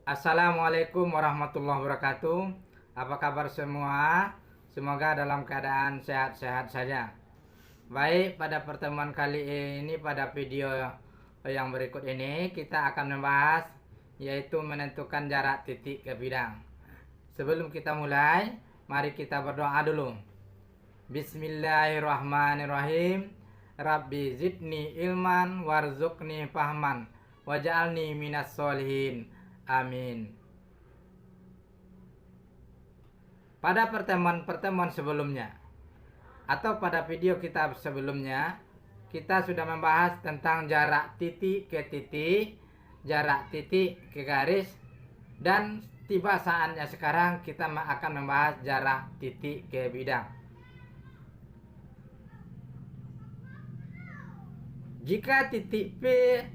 Assalamualaikum warahmatullahi wabarakatuh. Apa kabar semua? Semoga dalam keadaan sehat-sehat saja. Baik, pada pertemuan kali ini, pada video yang berikut ini, kita akan membahas yaitu menentukan jarak titik ke bidang. Sebelum kita mulai, mari kita berdoa dulu. Bismillahirrahmanirrahim. Rabbi zidni ilman warzuqni fahman waj'alni minas solihin. Amin. Pada pertemuan-pertemuan sebelumnya atau pada video kita sebelumnya, kita sudah membahas tentang jarak titik ke titik, jarak titik ke garis, dan tiba saatnya sekarang kita akan membahas jarak titik ke bidang. Jika titik P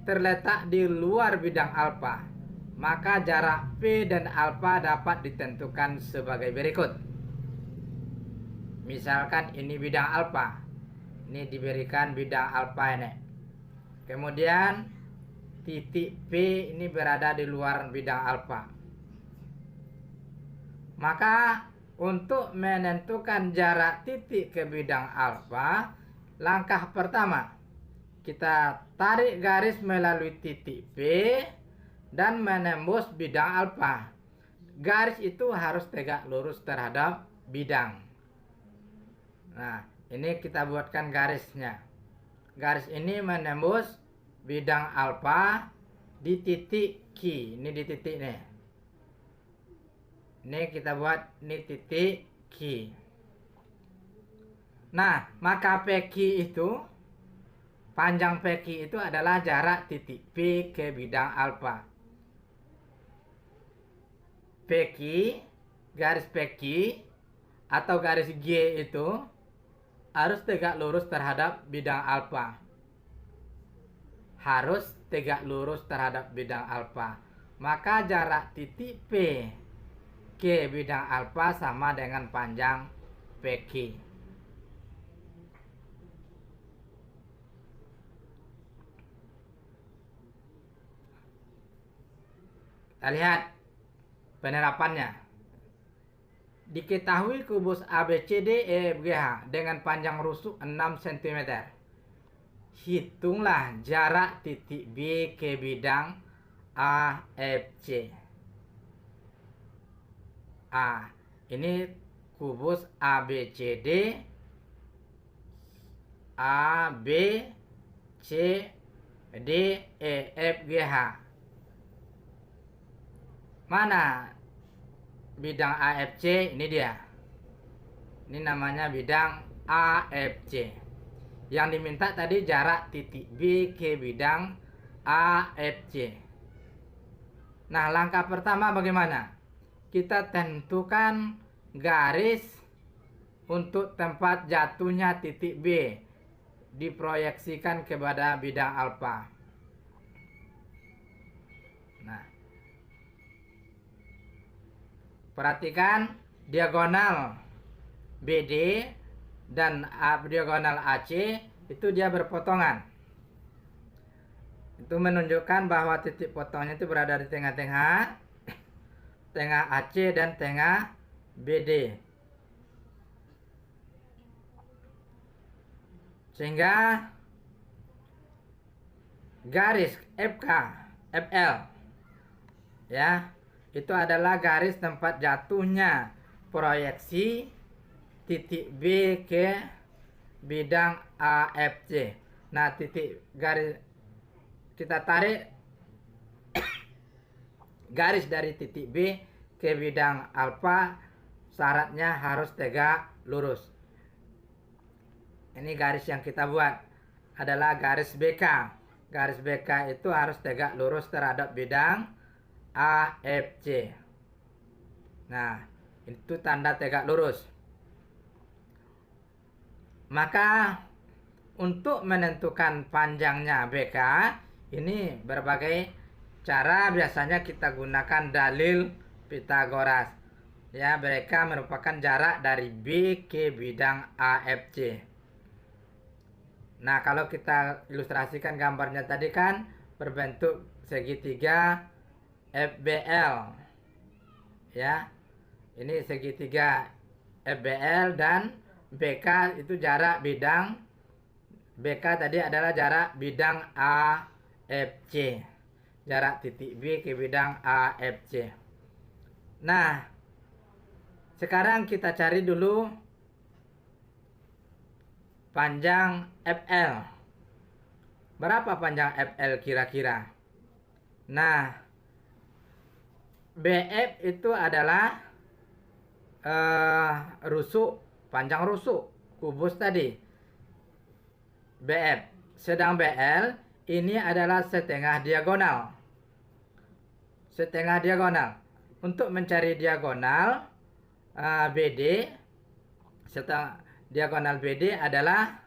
terletak di luar bidang alfa, maka jarak P dan alfa dapat ditentukan sebagai berikut. Misalkan ini bidang alfa, ini diberikan bidang alfa ini. Kemudian titik P ini berada di luar bidang alfa. Maka untuk menentukan jarak titik ke bidang alfa, langkah pertama, kita tarik garis melalui titik P dan menembus bidang alfa. Garis itu harus tegak lurus terhadap bidang. Nah, ini kita buatkan garisnya. Garis ini menembus bidang alfa di titik Q. Ini di titik nih. Ini kita buat ini titik Q. Nah, maka PQ itu, panjang PQ itu adalah jarak titik P ke bidang alfa. PQ, garis PQ atau garis G itu harus tegak lurus terhadap bidang alfa. Harus tegak lurus terhadap bidang alfa. Maka jarak titik P ke bidang alfa sama dengan panjang PQ. Kita lihat penerapannya. Diketahui kubus ABCDEFGH dengan panjang rusuk 6 cm. Hitunglah jarak titik B ke bidang AFC. Ini kubus ABCD, ABCDEFGH. Mana bidang AFC? Ini dia. Ini namanya bidang AFC. Yang diminta tadi jarak titik B ke bidang AFC. Nah, langkah pertama bagaimana? Kita tentukan garis untuk tempat jatuhnya titik B. Diproyeksikan kepada bidang alfa. Nah, perhatikan diagonal BD dan diagonal AC itu dia berpotongan. Itu menunjukkan bahwa titik potongnya itu berada di tengah-tengah, tengah AC dan tengah BD. Sehingga garis FK, FL ya, itu adalah garis tempat jatuhnya proyeksi titik B ke bidang AFC. Nah, titik garis kita tarik garis dari titik B ke bidang alfa, syaratnya harus tegak lurus. Ini garis yang kita buat adalah garis BK. Garis BK itu harus tegak lurus terhadap bidang AFC. Nah, itu tanda tegak lurus. Maka untuk menentukan panjangnya BK, ini berbagai cara, biasanya kita gunakan dalil Pitagoras. Ya, mereka merupakan jarak dari B ke bidang AFC. Nah, kalau kita ilustrasikan gambarnya tadi kan berbentuk segitiga FBL. Ya. Ini segitiga FBL dan BK itu jarak bidang. BK tadi adalah jarak bidang AFC. Jarak titik B ke bidang AFC. Nah, sekarang kita cari dulu panjang FL. Berapa panjang FL kira-kira? Nah, BF itu adalah rusuk, panjang rusuk, kubus tadi. BF. Sedang BL ini adalah setengah diagonal. Setengah diagonal. Untuk mencari diagonal BD, setengah diagonal BD adalah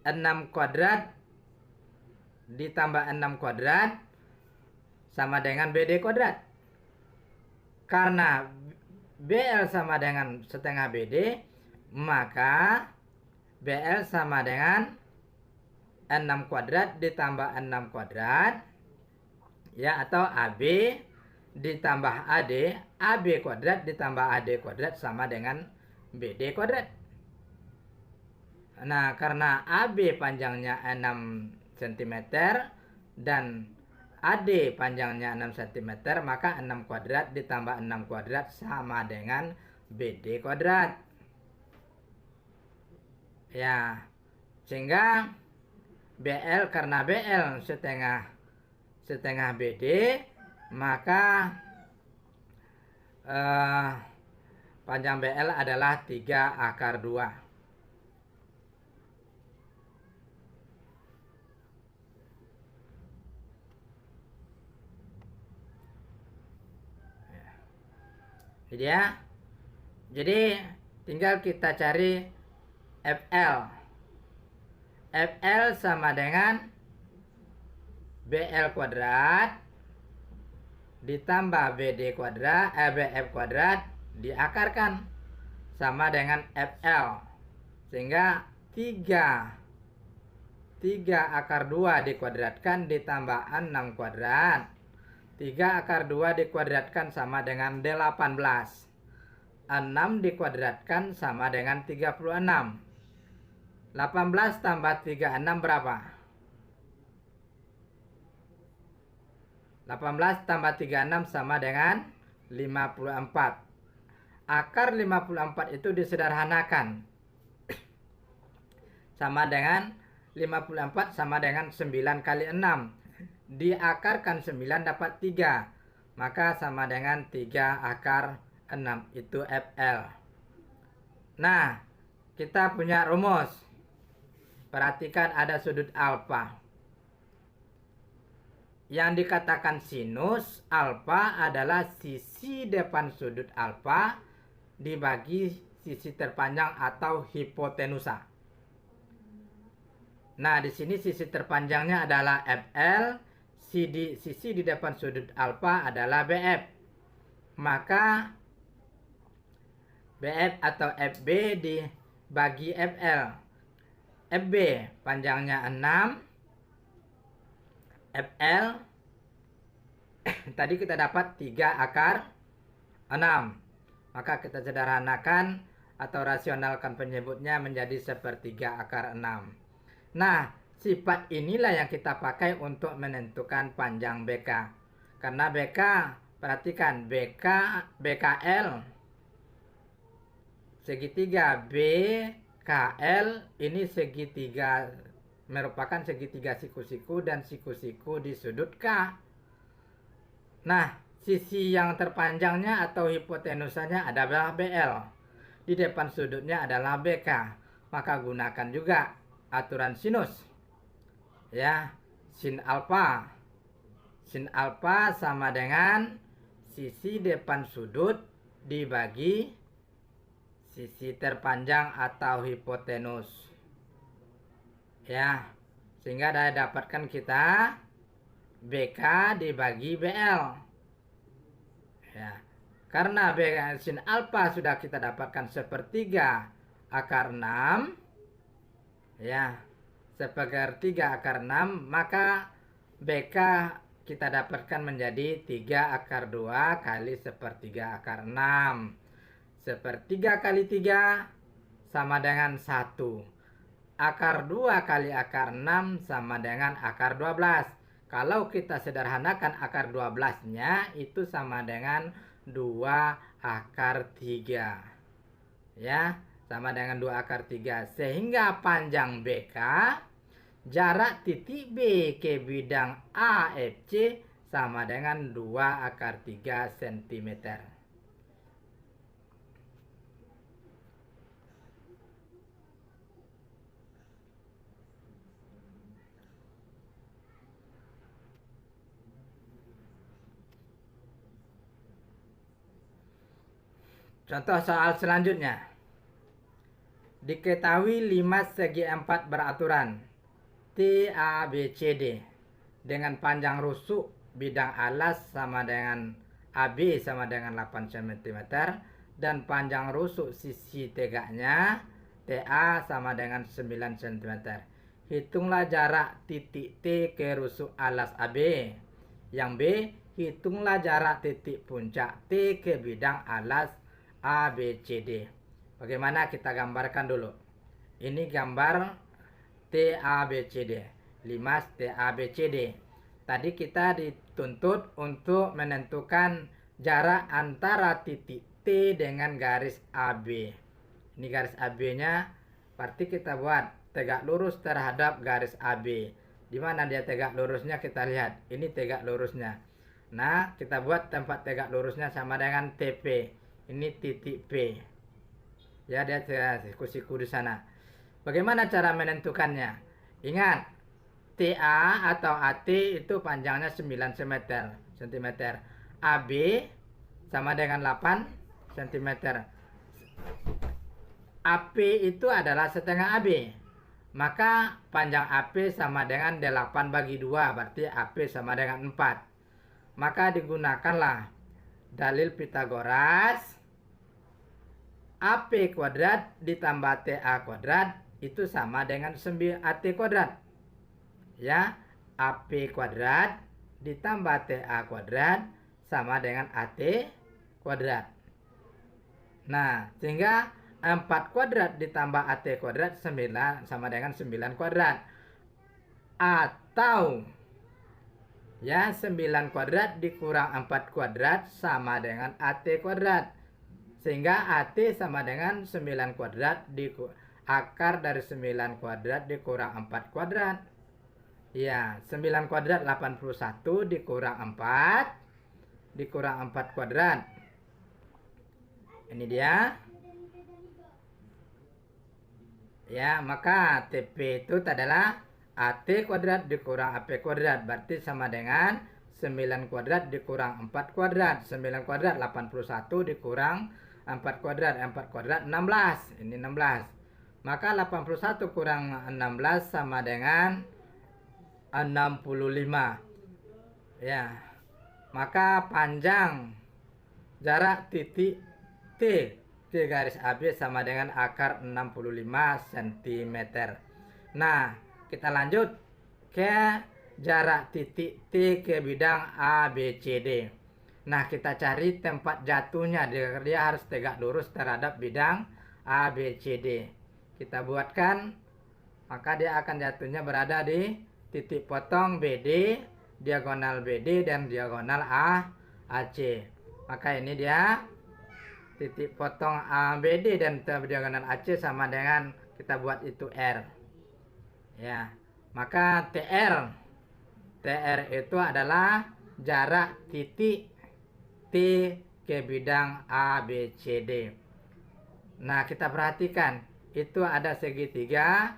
6 kuadrat ditambah 6 kuadrat sama dengan BD kuadrat. Karena BL sama dengan setengah BD, maka BL sama dengan 6 kuadrat ditambah 6 kuadrat, ya, atau AB ditambah AD, AB kuadrat ditambah AD kuadrat sama dengan BD kuadrat. Nah, karena AB panjangnya 6 cm dan AD panjangnya 6 cm, maka 6 kuadrat ditambah 6 kuadrat sama dengan BD kuadrat. Ya, sehingga BL, karena BL setengah BD, maka panjang BL adalah 3/2. Jadi ya, jadi tinggal kita cari FL. FL sama dengan BL kuadrat ditambah BD kuadrat, BF kuadrat diakarkan sama dengan FL. Sehingga 3/2 dikuadratkan ditambah 6 kuadrat. 3/2 dikuadratkan sama dengan 18. 6 dikuadratkan sama dengan 36. 18 tambah 36 berapa? 18 tambah 36 sama dengan 54. Akar 54 itu disederhanakan. Sama dengan 54 sama dengan 9 kali 6. Diakarkan 9 dapat 3. Maka sama dengan 3/6. Itu FL. Nah, kita punya rumus. Perhatikan ada sudut alfa. Yang dikatakan sinus alfa adalah sisi depan sudut alfa dibagi sisi terpanjang atau hipotenusa. Nah, di sini sisi terpanjangnya adalah FL, sisi di depan sudut alfa adalah BF. Maka BF atau FB dibagi FL. FB panjangnya 6, FL tadi kita dapat 3/6. Maka kita sederhanakan atau rasionalkan penyebutnya menjadi 1/3/6. Nah, sifat inilah yang kita pakai untuk menentukan panjang BK. Karena BK, perhatikan BKL segitiga BKL ini segitiga, merupakan segitiga siku-siku dan siku-siku di sudut K. Nah, sisi yang terpanjangnya atau hipotenusanya adalah BL. Di depan sudutnya adalah BK. Maka gunakan juga aturan sinus. Ya, sin alfa. Sin alfa sama dengan sisi depan sudut dibagi sisi terpanjang atau hipotenus. Ya, sehingga dapatkan kita BK dibagi BL. Ya, karena sin alfa sudah kita dapatkan 1/3/6. Ya, 1/3/6, maka BK kita dapatkan menjadi 3 akar 2 kali sepertiga akar 6. Sepertiga kali 3 sama dengan 1. Akar 2 kali akar 6 sama dengan akar 12. Kalau kita sederhanakan akar 12-nya itu sama dengan 2 akar 3. Ya, sama dengan 2 akar 3. Sehingga panjang BK, jarak titik B ke bidang AFC sama dengan 2 akar 3 cm. Contoh soal selanjutnya. Diketahui 5 segi 4 beraturan TABCD dengan panjang rusuk bidang alas sama dengan AB sama dengan 8 cm dan panjang rusuk sisi tegaknya TA sama dengan 9 cm. Hitunglah jarak titik T ke rusuk alas AB. Yang B, hitunglah jarak titik puncak T ke bidang alas ABCD. Bagaimana kita gambarkan dulu? Ini gambar TABCD. 5 TABCD. Tadi kita dituntut untuk menentukan jarak antara titik T dengan garis AB. Ini garis AB-nya, berarti kita buat tegak lurus terhadap garis AB. Di mana dia tegak lurusnya kita lihat. Ini tegak lurusnya. Nah, kita buat tempat tegak lurusnya sama dengan TP. Ini titik P. Ya, dia siku-siku di sana. Bagaimana cara menentukannya? Ingat, TA atau AT itu panjangnya 9 cm. AB sama dengan 8 cm. AP itu adalah setengah AB. Maka panjang AP sama dengan 8 bagi 2. Berarti AP sama dengan 4. Maka digunakanlah dalil Pitagoras. AP kuadrat ditambah TA kuadrat itu sama dengan AT kuadrat. Ya, AP kuadrat ditambah TA kuadrat sama dengan AT kuadrat. Nah, sehingga 4 kuadrat ditambah AT kuadrat 9 sama dengan 9 kuadrat. Atau ya, 9 kuadrat dikurang 4 kuadrat sama dengan AT kuadrat. Sehingga AT sama dengan 9 kuadrat akar dari 9 kuadrat dikurang 4 kuadrat. Ya, 9 kuadrat 81 dikurang 4 kuadrat. Ini dia. Ya, maka TP itu adalah AT kuadrat dikurang AP kuadrat. Berarti sama dengan 9 kuadrat dikurang 4 kuadrat. 9 kuadrat 81 dikurang 4 kuadrat. 4 kuadrat 16. Ini 16. Maka 81 kurang 16 sama dengan 65. Ya. Maka panjang jarak titik T ke garis AB sama dengan akar 65 cm. Nah, kita lanjut ke jarak titik T ke bidang ABCD. Nah, kita cari tempat jatuhnya. Dia harus tegak lurus terhadap bidang ABCD. Kita buatkan, maka dia akan jatuhnya berada di titik potong BD, diagonal BD, dan diagonal AC. Maka ini dia titik potong ABD dan diagonal AC sama dengan kita buat itu R. Ya, maka TR itu adalah jarak titik T ke bidang ABCD. Nah, kita perhatikan itu ada segitiga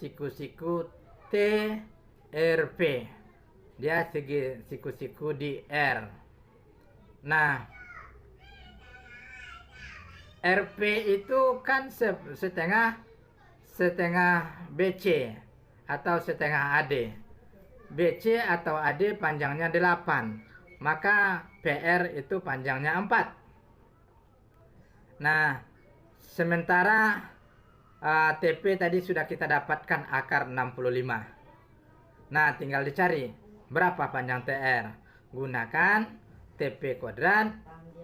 siku-siku TRP. Dia siku-siku di R. Nah, RP itu kan setengah BC atau setengah AD. BC atau AD panjangnya 8. Maka PR itu panjangnya 4. Nah, sementara TP tadi sudah kita dapatkan akar 65. Nah, tinggal dicari Berapa panjang TR? Gunakan TP kuadrat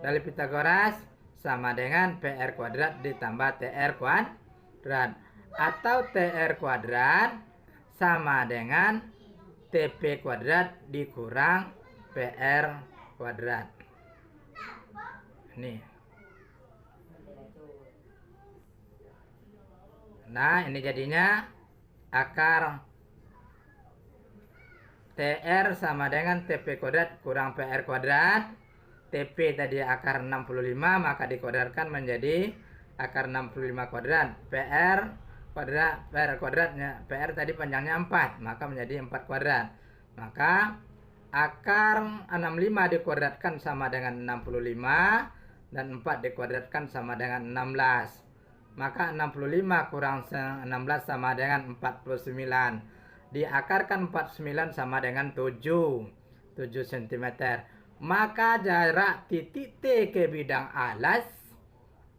dari Pitagoras sama dengan PR kuadrat ditambah TR kuadrat. Atau TR kuadrat sama dengan TP kuadrat dikurang PR kuadrat. Nih. Nah, ini jadinya akar TR sama dengan TP kuadrat kurang PR kuadrat. TP tadi akar 65, maka dikuadratkan menjadi akar 65 kuadrat. PR kuadratnya, PR tadi panjangnya 4, maka menjadi 4 kuadrat. Maka akar 65 dikuadratkan sama dengan 65 dan 4 dikuadratkan sama dengan 16. Maka 65 kurang 16 sama dengan 49. Diakarkan 49 sama dengan 7 cm. Maka jarak titik T ke bidang alas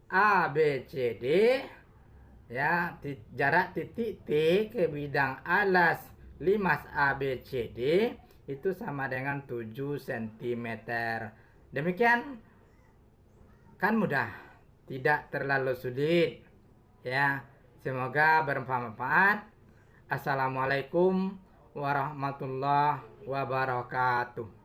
ABCD, ya, jarak titik T ke bidang alas limas ABCD itu sama dengan 7 cm. Demikian, kan mudah, tidak terlalu sulit, ya. Semoga bermanfaat. Assalamualaikum warahmatullahi wabarakatuh.